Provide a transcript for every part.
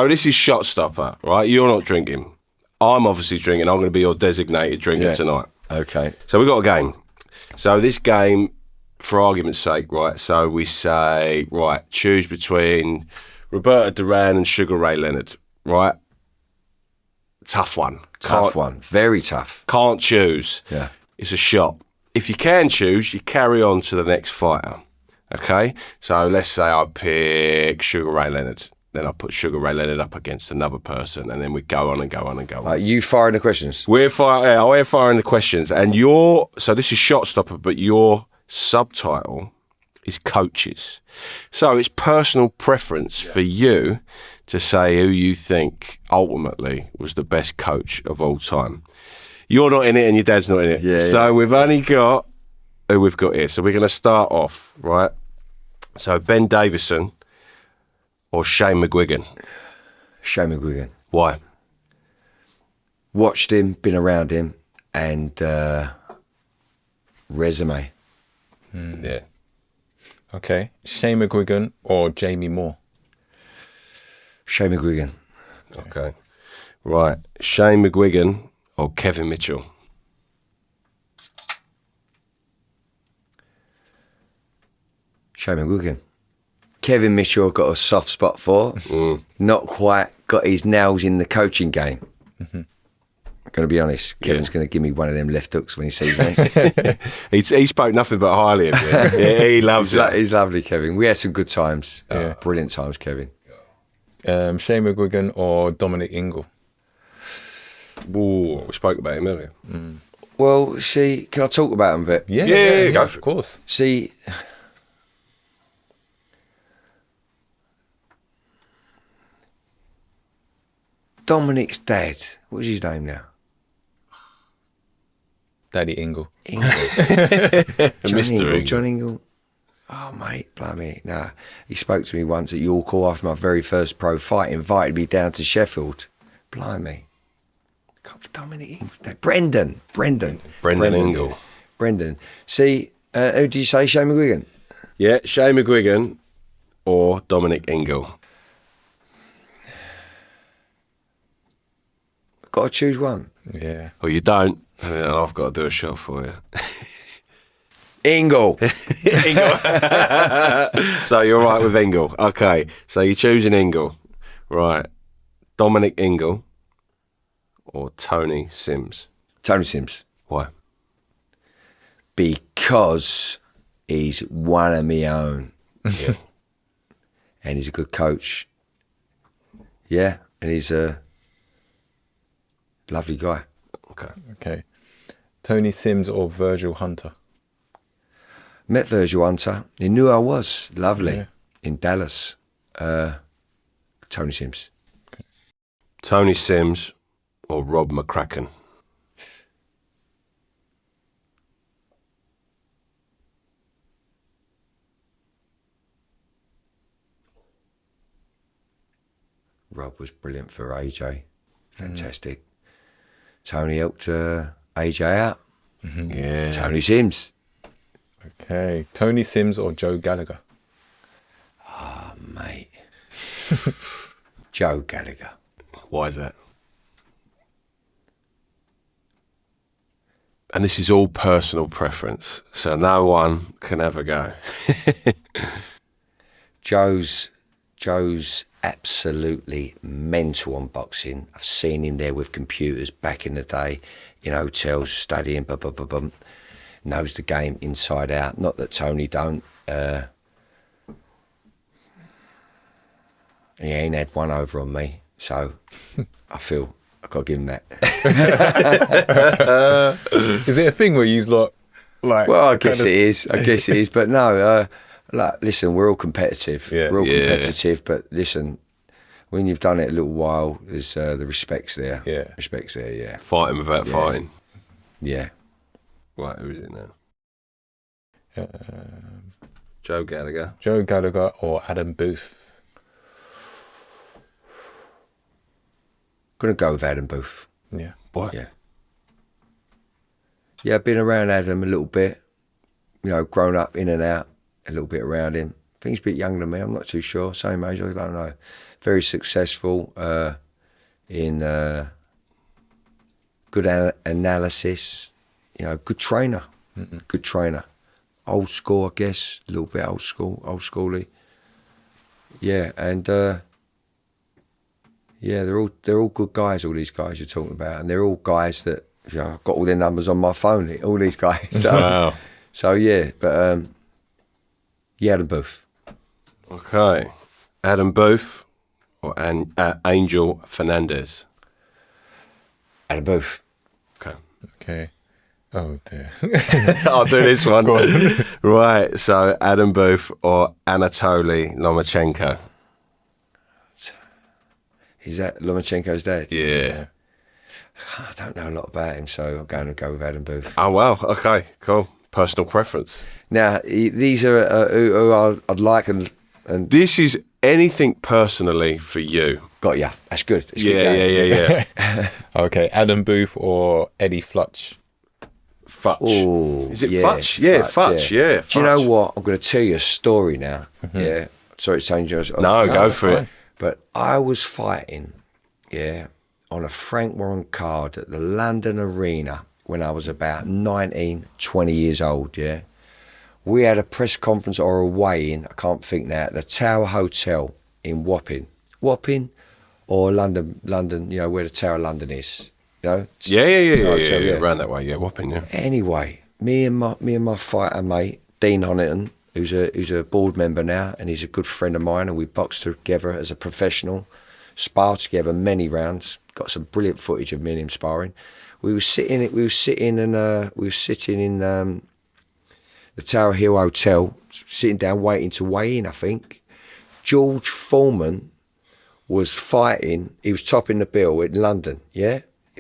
Oh, this is Shot Stopper, right? You're not drinking. I'm obviously drinking. I'm going to be your designated drinker tonight. Okay. So we've got a game. So this game, for argument's sake, right, so we say, right, choose between Roberta Duran and Sugar Ray Leonard, right? Tough one. Tough one. Very tough. Can't choose. Yeah. It's a shot. If you can choose, you carry on to the next fighter, okay? So let's say I pick Sugar Ray Leonard. Then I put Sugar Ray Leonard up against another person, and then we go on and go on and go on. You firing the questions? We're firing the questions, and so this is Shot Stopper, but your subtitle is coaches. So it's personal preference for you to say who you think ultimately was the best coach of all time. You're not in it and your dad's not in it. Yeah, so we've only got who we've got here. So we're going to start off, right? So Ben Davison or Shane McGuigan? Shane McGuigan. Why? Watched him, been around him, and resume. Yeah. Okay. Shane McGuigan or Jamie Moore? Shane McGuigan. Okay. Right. Shane McGuigan or Kevin Mitchell? Shane McGuigan. Kevin Mitchell got a soft spot for. Not quite got his nails in the coaching game. I'm going to be honest. Kevin's going to give me one of them left hooks when he sees me. He spoke nothing but highly of you. Yeah, he loves it. He's lovely, Kevin. We had some good times. Brilliant times, Kevin. Shane McGuigan or Dominic Ingle? Ooh, we spoke about him earlier. Well, see, can I talk about him a bit? Yeah, go for it. Of course. See, Dominic's dad, what's his name now? Daddy Ingle. John Ingle. Oh, mate, blimey. Nah, he spoke to me once at York Hall after my very first pro fight, invited me down to Sheffield. Blimey. Dominic Ingle. Brendan Ingle. Brendan. See, who did you say? Shane McGuigan? Yeah, Shane McGuigan or Dominic Ingle? Got to choose one. Yeah. Well, you don't. And then I've got to do a shot for you. Ingle. So you're right with Ingle. Okay, so you're choosing Ingle. Right. Dominic Ingle or Tony Sims? Tony Sims. Why? Because he's one of my own. Yeah. And he's a good coach. Yeah, and he's a lovely guy. Okay. Tony Sims or Virgil Hunter? Met Virgil Hunter. He knew I was. Lovely. In Dallas. Tony Sims. Tony Sims or Rob McCracken? Rob was brilliant for AJ. Fantastic. Tony helped AJ out. Yeah. Tony Sims. Okay. Tony Sims or Joe Gallagher? Oh, mate. Joe Gallagher. Why is that? And this is all personal preference, so no one can ever go. Joe's absolutely mental on boxing. I've seen him there with computers back in the day, in hotels, studying, knows the game inside out. Not that Tony don't. He ain't had one over on me, so I feel I've got to give him that. Is it a thing where you like? Well, I guess it is. But no, listen, we're all competitive. Yeah. We're all competitive, but listen, when you've done it a little while, there's the respect's there. Yeah. Respect's there, yeah. Fighting without fighting. Yeah. Right, who is it now? Joe Gallagher. Joe Gallagher or Adam Booth? Gonna go with Adam Booth. Yeah. What? Yeah. Yeah, I've been around Adam a little bit, grown up in and out, a little bit around him. think he's a bit younger than me. I'm not too sure. Same age, I don't know. Very successful in good analysis. You know, good trainer. Good trainer. Old school, I guess. A little bit old schooly. Yeah, and they're all good guys. All these guys you're talking about, and they're all guys that I've got all their numbers on my phone. All these guys. So, Wow. So yeah, but Adam Booth. Okay. Adam Booth or Angel Fernandez? Adam Booth. Okay. Okay. Oh dear. I'll do this one. Right. So Adam Booth or Anatoly Lomachenko? Is that Lomachenko's dad? Yeah. I don't know a lot about him, so I'm going to go with Adam Booth. Oh, wow. Okay, cool. Personal preference. Now, these are who I'd like, and This is anything personally for you. got ya. That's good. Let's keep Yeah, going. yeah. Okay, Adam Booth or Eddie Flutch? Futch. Oh, Is it yeah, Futch? Yeah, Futch. Yeah. Do you know Futch. what? I'm going to tell you a story now. Yeah. Sorry to change yours. No, go for it. But I was fighting, on a Frank Warren card at the London Arena when I was about 19, 20 years old, We had a press conference or a weigh-in, I can't think now, at the Tower Hotel in Wapping. Wapping or London, where the Tower of London is. Yeah. Yeah. Around that way, yeah. Whopping, yeah. Anyway, me and my fighter mate, Dean Honiton, who's a board member now, and he's a good friend of mine, and we boxed together as a professional, sparred together many rounds, got some brilliant footage of me and him sparring. We were sitting in the Tower Hill Hotel, sitting down waiting to weigh in, I think. George Foreman was fighting, he was topping the bill in London,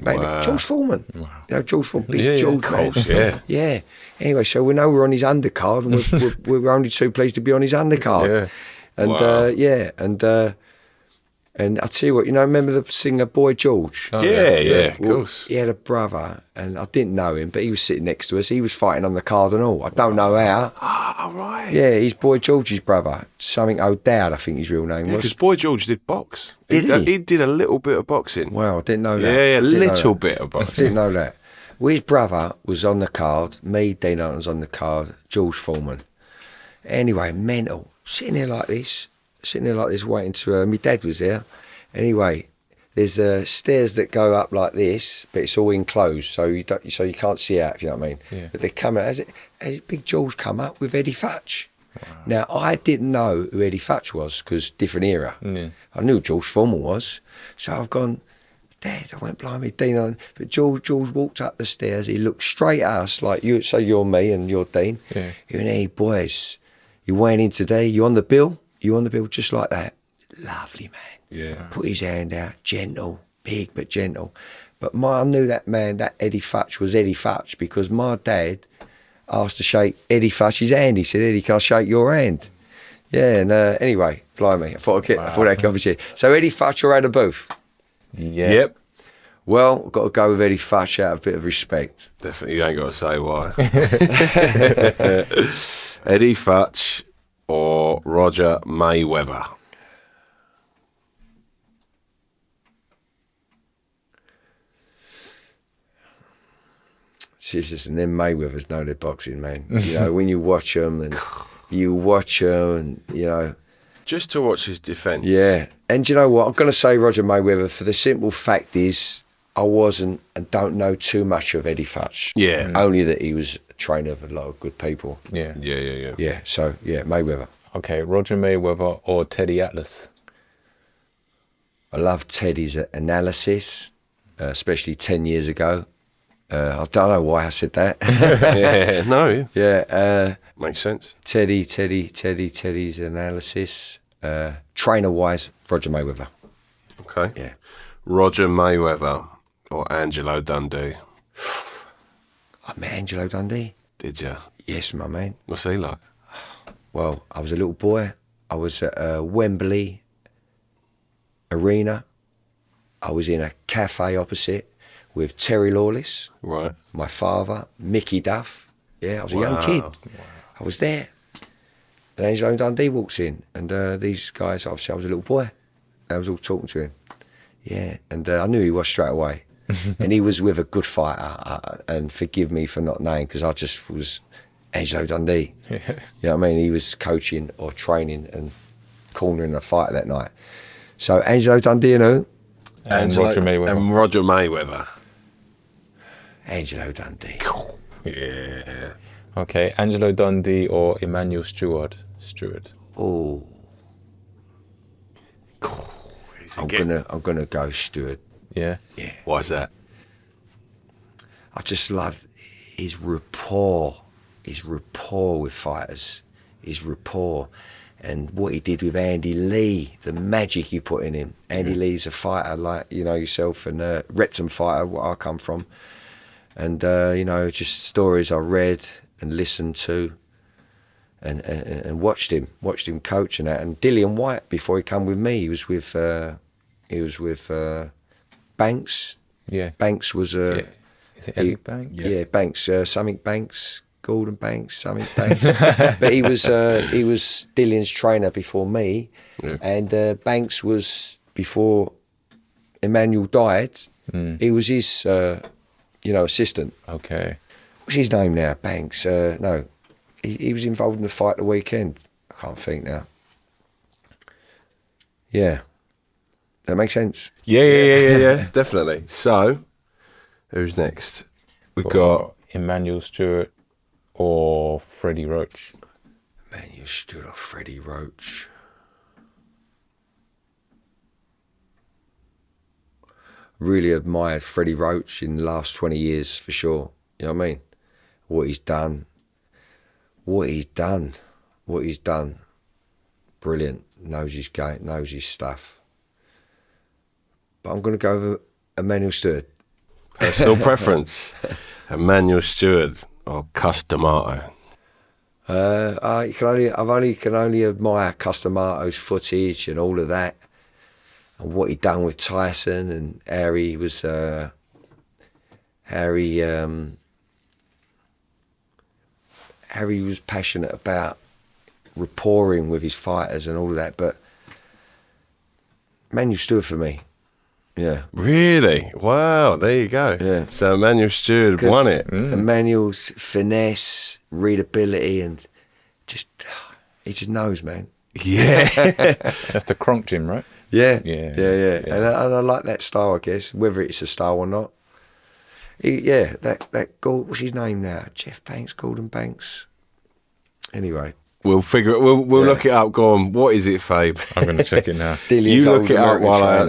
Wow. George Foreman. Wow. You know, George Foreman, big Yeah, George, of man. course, yeah. Yeah. Anyway, so we know we're on his undercard, and we were only too pleased to be on his undercard. Yeah. And Wow. and I tell you what, remember the singer Boy George? Yeah, of Well, course. he had a brother, and I didn't know him, but he was sitting next to us. He was fighting on the card and all. I don't know how. Oh, right. Yeah, he's Boy George's brother. Something O'Dowd, I think his real name Because was. Boy George did box. Did he? He did a little bit of boxing. Wow, I didn't know that. Yeah, a Didn't know little that. bit of I boxing. didn't know that. Well, his brother was on the card. Me, Dean Hunt was on the card. George Foreman. Anyway, mental. Sitting there like this, waiting to. My dad was there. Anyway, there's stairs that go up like this, but it's all enclosed, so you can't see out. If you know what I mean. Yeah. But they're coming as Big George come up with Eddie Futch. Wow. Now I didn't know who Eddie Futch was because different era. Yeah. I knew who George Foreman was, so I've gone. Dad, I went, blimey, Dean. But George walked up the stairs. He looked straight at us, like you. So you're me and you're Dean. Yeah. He went, hey boys, you weighing in today? You on the bill? You on the bill? Just like that. Lovely man. Yeah. Put his hand out, gentle, big but gentle. But I knew that man, that Eddie Futch was Eddie Futch because my dad asked to shake Eddie Futch's hand. He said, Eddie, can I shake your hand? Yeah, and anyway, blimey, I thought that covered you. So Eddie Futch or Adam Booth? Yeah. Yep. Well, I've got to go with Eddie Futch out of a bit of respect. Definitely, you ain't got to say why. Eddie Futch or Roger Mayweather? Jesus, and then Mayweathers know their boxing, man. When you watch them and Just to watch his defence. yeah. And you know what? I'm going to say Roger Mayweather for the simple fact is I wasn't and don't know too much of Eddie Futch. Yeah. Only that he was a trainer of a lot of good people. Yeah. Yeah. Yeah, so, Mayweather. Okay, Roger Mayweather or Teddy Atlas? I love Teddy's analysis, especially 10 years ago. I don't know why I said that. Yeah, no. Yeah, Makes sense. Teddy's analysis. Trainer-wise, Roger Mayweather. Okay. Yeah. Roger Mayweather or Angelo Dundee? I met Angelo Dundee. Did you? Yes, my man. What's he like? Well, I was a little boy. I was at Wembley Arena. I was in a cafe opposite with Terry Lawless, Right. my father, Mickey Duff. Yeah, I was a young kid. I was there. And Angelo Dundee walks in, and these guys, obviously I was a little boy, I was all talking to him. Yeah, and I knew he was straight away. And he was with a good fighter, and forgive me for not knowing, because I just was Angelo Dundee. Yeah. You know what I mean? He was coaching or training and cornering a fighter that night. So Angelo Dundee and who? And Roger Mayweather. And Roger Mayweather. Angelo Dundee. Yeah. Okay, Angelo Dundee or Emmanuel Stewart? Oh, I'm gonna go Stewart. Yeah. Yeah. Why is that? I just love his rapport with fighters, his rapport, and what he did with Andy Lee, the magic he put in him. Andy Lee's a fighter like, you know, yourself, and a Repton fighter, what I come from. And, you know, just stories I read and listened to and watched him coach and that. And Dillian White, before he come with me, he was with Banks. Yeah. Banks was Is it Elliot Banks? Yeah, Banks, something Banks, Gordon Banks, something Banks. But he was Dillian's trainer before me, and Banks was before Emmanuel died. He was his, assistant. Okay. What's his name now? Banks? No, he was involved in the fight the weekend. I can't think now. Yeah, that makes sense. Yeah, definitely. So, who's next? We've got Emmanuel Stewart or Freddie Roach. Emmanuel Stewart or Freddie Roach. Really admired Freddie Roach in the last 20 years for sure. You know what I mean? What he's done. Brilliant. Knows his game, knows his stuff. But I'm going to go with Emmanuel Stewart. personal preference. Emmanuel Stewart or Cus D'Amato. I can only admire Cus D'Amato's footage and all of that, and what he'd done with Tyson, and Harry was passionate about rapporting with his fighters and all of that. But Emmanuel Stewart for me, yeah. Really? Wow, there you go. Yeah. So Emmanuel Stewart won it. Emmanuel's finesse, readability, and he just knows, man. Yeah. That's the Kronk gym, right? Yeah. Yeah. And I like that style, I guess, whether it's a style or not. That what's his name now? Jeff Banks, Gordon Banks. Anyway. We'll figure it. We'll look it up. Go on. What is it, Fabe? I'm going to check it now. Dillian's You look old it up American while trainer.